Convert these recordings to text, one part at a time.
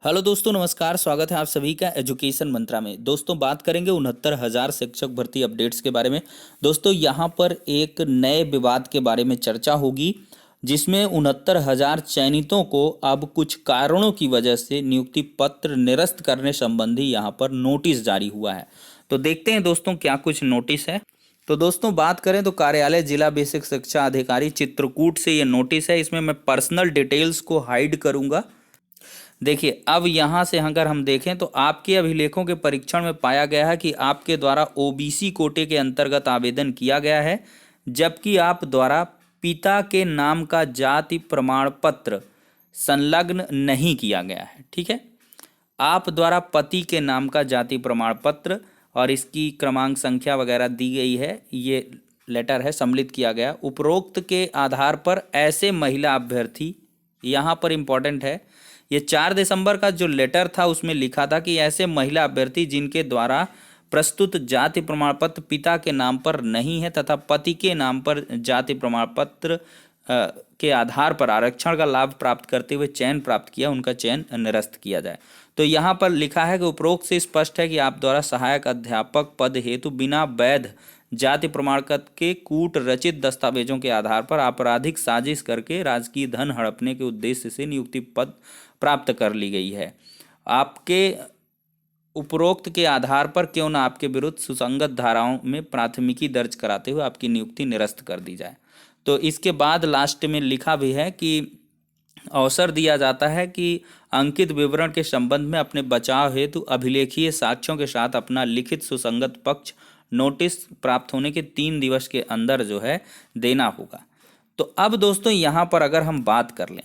Hello दोस्तों, नमस्कार। स्वागत है आप सभी का एजुकेशन मंत्रा में। दोस्तों, बात करेंगे 69,000 शिक्षक भर्ती अपडेट्स के बारे में। दोस्तों, यहाँ पर एक नए विवाद के बारे में चर्चा होगी, जिसमें 69,000 चयनितों को अब कुछ कारणों की वजह से नियुक्ति पत्र निरस्त करने संबंधी यहाँ पर नोटिस जारी हुआ है। तो देखते हैं दोस्तों क्या कुछ नोटिस है। तो दोस्तों, बात करें तो कार्यालय जिला बेसिक शिक्षा अधिकारी चित्रकूट से ये नोटिस है। इसमें मैं पर्सनल डिटेल्स को हाइड करूंगा। देखिए, अब यहाँ से अगर हम देखें तो आपके अभिलेखों के परीक्षण में पाया गया है कि आपके द्वारा ओबीसी कोटे के अंतर्गत आवेदन किया गया है, जबकि आप द्वारा पिता के नाम का जाति प्रमाण पत्र संलग्न नहीं किया गया है। ठीक है, आप द्वारा पति के नाम का जाति प्रमाण पत्र और इसकी क्रमांक संख्या वगैरह दी गई है, ये लेटर है, सम्मिलित किया गया। उपरोक्त के आधार पर ऐसे महिला अभ्यर्थी, यहाँ पर इम्पोर्टेंट है, ये 4 दिसंबर का जो लेटर था उसमें लिखा था कि ऐसे महिला अभ्यर्थी जिनके द्वारा प्रस्तुत जाति प्रमाण पत्र पिता के नाम पर नहीं है तथा पति के नाम पर जाति प्रमाण पत्र के आधार पर आरक्षण का लाभ प्राप्त करते हुए चयन प्राप्त किया, उनका चयन निरस्त किया जाए। तो यहाँ पर लिखा है कि उपरोक्त से स्पष्ट है कि आप द्वारा सहायक अध्यापक पद हेतु बिना वैध जाति प्रमाण पत्र के कूट रचित दस्तावेजों के आधार पर आपराधिक साजिश करके राजकीय धन हड़पने के उद्देश्य से नियुक्ति पद प्राप्त कर ली गई है। आपके उपरोक्त के आधार पर क्यों ना आपके विरुद्ध सुसंगत धाराओं में प्राथमिकी दर्ज कराते हुए आपकी नियुक्ति निरस्त कर दी जाए। तो इसके बाद लास्ट में लिखा भी है कि अवसर दिया जाता है कि अंकित विवरण के संबंध में अपने बचाव हेतु अभिलेखीय साक्ष्यों के साथ अपना लिखित सुसंगत पक्ष नोटिस प्राप्त होने के 3 दिवस के अंदर जो है देना होगा। तो अब दोस्तों, यहाँ पर अगर हम बात कर लें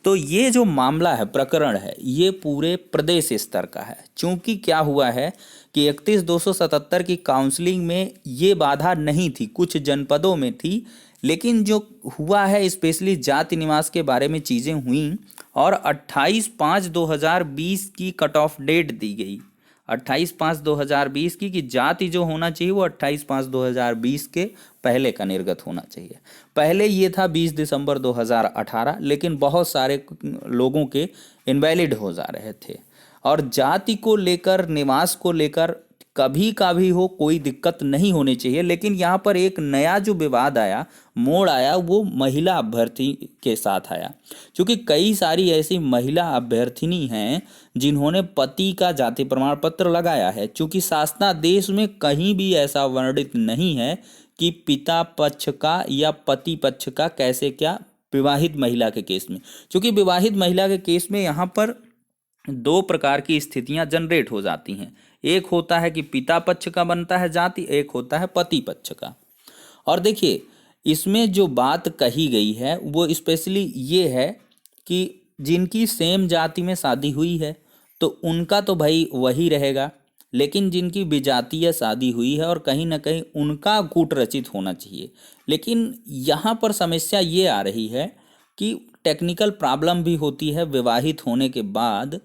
तो ये जो मामला है, प्रकरण है, ये पूरे प्रदेश स्तर का है। चूंकि क्या हुआ है कि 31,277 की काउंसलिंग में ये बाधा नहीं थी, कुछ जनपदों में थी, लेकिन जो हुआ है स्पेशली जाति निवास के बारे में चीज़ें हुई और 28/5/2020 की कट ऑफ डेट दी गई, 28/5/2020 की, कि जाति जो होना चाहिए वो 28/5/2020 के पहले का निर्गत होना चाहिए। पहले ये था 20 दिसंबर 2018, लेकिन बहुत सारे लोगों के इनवैलिड हो जा रहे थे। और जाति को लेकर, निवास को लेकर कभी का भी हो, कोई दिक्कत नहीं होनी चाहिए। लेकिन यहाँ पर एक नया जो विवाद आया, मोड़ आया, वो महिला अभ्यर्थी के साथ आया। क्योंकि कई सारी ऐसी महिला अभ्यर्थिनी हैं जिन्होंने पति का जाति प्रमाण पत्र लगाया है। चूंकि शासनादेश में कहीं भी ऐसा वर्णित नहीं है कि पिता पक्ष का या पति पक्ष का कैसे क्या विवाहित महिला के केस में। क्योंकि विवाहित महिला के केस में यहाँ पर 2 प्रकार की स्थितियां जनरेट हो जाती हैं। एक होता है कि पिता पक्ष का बनता है जाति, एक होता है पति पक्ष का। और देखिए, इसमें जो बात कही गई है वो स्पेशली ये है कि जिनकी सेम जाति में शादी हुई है तो उनका तो भाई वही रहेगा, लेकिन जिनकी विजातीय शादी हुई है और कहीं ना कहीं उनका कूट रचित होना चाहिए। लेकिन यहाँ पर समस्या ये आ रही है कि टेक्निकल प्रॉब्लम भी होती है। विवाहित होने के बाद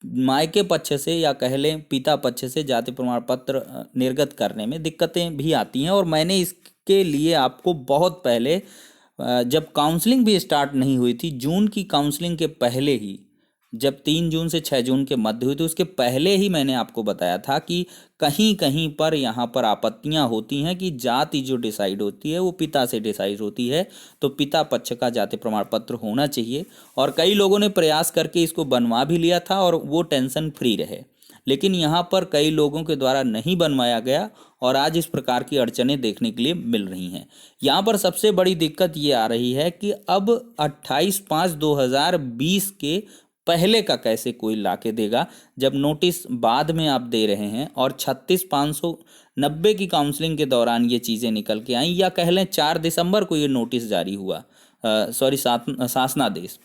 मायके पक्ष से या कह लें पिता पक्ष से जाति प्रमाण पत्र निर्गत करने में दिक्कतें भी आती हैं। और मैंने इसके लिए आपको बहुत पहले, जब काउंसलिंग भी स्टार्ट नहीं हुई थी, जून की काउंसलिंग के पहले ही, जब 3 जून से 6 जून के मध्य हुई, तो उसके पहले ही मैंने आपको बताया था कि कहीं कहीं पर यहाँ पर आपत्तियाँ होती हैं कि जाति जो डिसाइड होती है वो पिता से डिसाइड होती है, तो पिता पक्ष का जाति प्रमाण पत्र होना चाहिए। और कई लोगों ने प्रयास करके इसको बनवा भी लिया था और वो टेंशन फ्री रहे। लेकिन यहाँ पर कई लोगों के द्वारा नहीं बनवाया गया और आज इस प्रकार की अड़चनें देखने के लिए मिल रही हैं। यहाँ पर सबसे बड़ी दिक्कत ये आ रही है कि अब 28/5/2020 के पहले का कैसे कोई लाके देगा, जब नोटिस बाद में आप दे रहे हैं। और 36,590 की काउंसलिंग के दौरान ये चीज़ें निकल के आई, या कह लें 4 दिसंबर को ये नोटिस जारी हुआ, शासनादेश।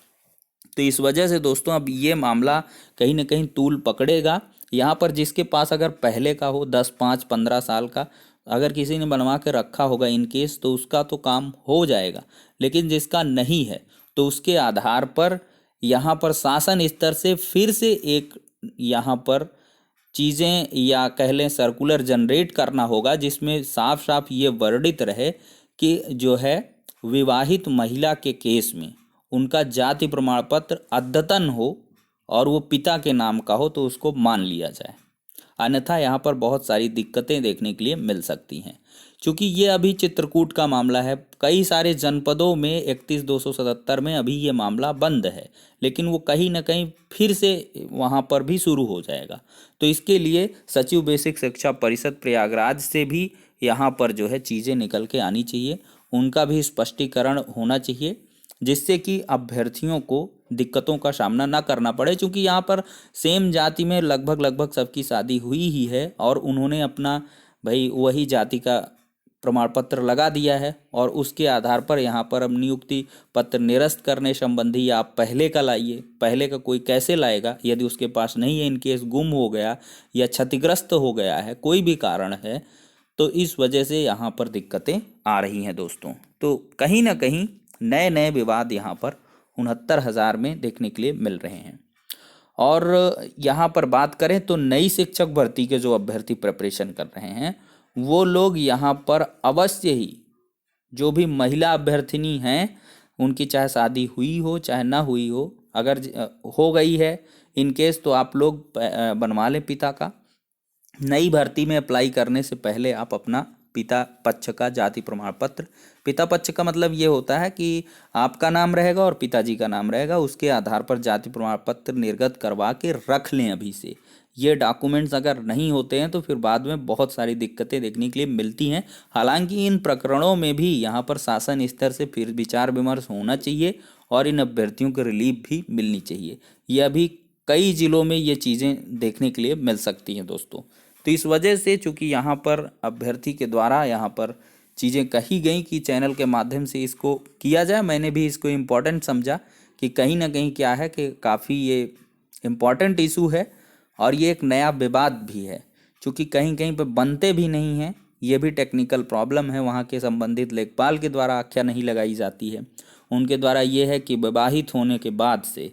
तो इस वजह से दोस्तों अब ये मामला कहीं ना कहीं तूल पकड़ेगा। यहाँ पर जिसके पास अगर पहले का हो 10, 5, 15 साल का, अगर किसी ने बनवा के रखा होगा इन केस, तो उसका तो काम हो जाएगा। लेकिन जिसका नहीं है तो उसके आधार पर यहाँ पर शासन स्तर से फिर से एक यहाँ पर चीज़ें या कह लें सर्कुलर जनरेट करना होगा, जिसमें साफ साफ ये वर्णित रहे कि जो है विवाहित महिला के केस में उनका जाति प्रमाण पत्र अद्यतन हो और वो पिता के नाम का हो तो उसको मान लिया जाए, अन्यथा यहाँ पर बहुत सारी दिक्कतें देखने के लिए मिल सकती हैं। क्योंकि ये अभी चित्रकूट का मामला है, कई सारे जनपदों में 31,277 में अभी ये मामला बंद है, लेकिन वो कहीं ना कहीं फिर से वहाँ पर भी शुरू हो जाएगा। तो इसके लिए सचिव बेसिक शिक्षा परिषद प्रयागराज से भी यहाँ पर जो है चीज़ें निकल के आनी चाहिए, उनका भी स्पष्टीकरण होना चाहिए, जिससे कि अभ्यर्थियों को दिक्कतों का सामना ना करना पड़े। क्योंकि यहाँ पर सेम जाति में लगभग लगभग सबकी शादी हुई ही है और उन्होंने अपना भाई वही जाति का प्रमाण पत्र लगा दिया है और उसके आधार पर यहाँ पर अब नियुक्ति पत्र निरस्त करने संबंधी आप पहले का लाइए, पहले का कोई कैसे लाएगा यदि उसके पास नहीं है, इनकेस गुम हो गया या क्षतिग्रस्त हो गया है, कोई भी कारण है, तो इस वजह से यहाँ पर दिक्कतें आ रही हैं दोस्तों। तो कहीं ना कहीं नए नए विवाद यहाँ पर 69,000 में देखने के लिए मिल रहे हैं। और यहाँ पर बात करें तो नई शिक्षक भर्ती के जो अभ्यर्थी प्रिपरेशन कर रहे हैं वो लोग यहाँ पर अवश्य ही, जो भी महिला अभ्यर्थिनी हैं उनकी चाहे शादी हुई हो चाहे ना हुई हो, अगर हो गई है इनकेस तो आप लोग बनवा लें पिता का। नई भर्ती में अप्लाई करने से पहले आप अपना पिता पक्ष का जाति प्रमाण पत्र, पिता पक्ष का मतलब ये होता है कि आपका नाम रहेगा और पिताजी का नाम रहेगा, उसके आधार पर जाति प्रमाण पत्र निर्गत करवा के रख लें अभी से। ये डॉक्यूमेंट्स अगर नहीं होते हैं तो फिर बाद में बहुत सारी दिक्कतें देखने के लिए मिलती हैं। हालांकि इन प्रकरणों में भी यहाँ पर शासन स्तर से फिर विचार विमर्श होना चाहिए और इन अभ्यर्थियों को रिलीफ भी मिलनी चाहिए। ये अभी कई जिलों में ये चीज़ें देखने के लिए मिल सकती हैं दोस्तों। तो इस वजह से चूंकि यहाँ पर अभ्यर्थी के द्वारा यहाँ पर चीज़ें कही गई कि चैनल के माध्यम से इसको किया जाए, मैंने भी इसको इम्पोर्टेंट समझा कि कहीं ना कहीं क्या है कि काफ़ी ये इम्पोर्टेंट इशू है और ये एक नया विवाद भी है, क्योंकि कहीं कहीं पर बनते भी नहीं हैं। ये भी टेक्निकल प्रॉब्लम है, वहाँ के संबंधित लेखपाल के द्वारा आख्या नहीं लगाई जाती है। उनके द्वारा ये है कि विवाहित होने के बाद से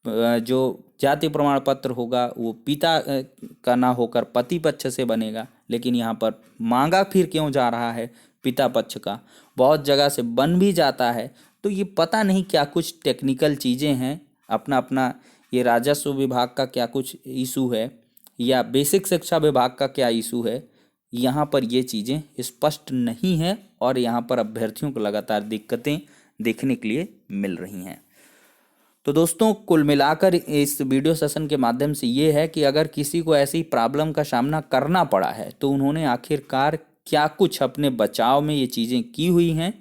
जो जाति प्रमाण पत्र होगा वो पिता का ना होकर पति पक्ष से बनेगा, लेकिन यहाँ पर मांगा फिर क्यों जा रहा है पिता पक्ष का, बहुत जगह से बन भी जाता है। तो ये पता नहीं क्या कुछ टेक्निकल चीज़ें हैं, अपना अपना ये राजस्व विभाग का क्या कुछ इशू है या बेसिक शिक्षा विभाग का क्या इशू है, यहाँ पर ये चीज़ें स्पष्ट नहीं है और यहाँ पर अभ्यर्थियों को लगातार दिक्कतें देखने के लिए मिल रही हैं। तो दोस्तों कुल मिलाकर इस वीडियो सेशन के माध्यम से ये है कि अगर किसी को ऐसी प्रॉब्लम का सामना करना पड़ा है तो उन्होंने आखिरकार क्या कुछ अपने बचाव में ये चीज़ें की हुई हैं,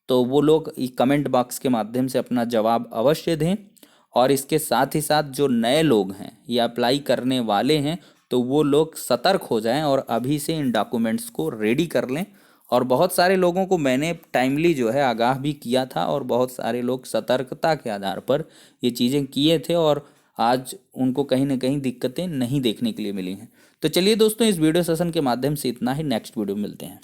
तो वो लोग कमेंट बॉक्स के माध्यम से अपना जवाब अवश्य दें। और इसके साथ ही साथ जो नए लोग हैं या अप्लाई करने वाले हैं तो वो लोग सतर्क हो जाएं और अभी से इन डॉक्यूमेंट्स को रेडी कर लें। और बहुत सारे लोगों को मैंने टाइमली जो है आगाह भी किया था और बहुत सारे लोग सतर्कता के आधार पर ये चीज़ें किए थे और आज उनको कहीं ना कहीं दिक्कतें नहीं देखने के लिए मिली हैं। तो चलिए दोस्तों, इस वीडियो सेशन के माध्यम से इतना ही, नेक्स्ट वीडियो में मिलते हैं।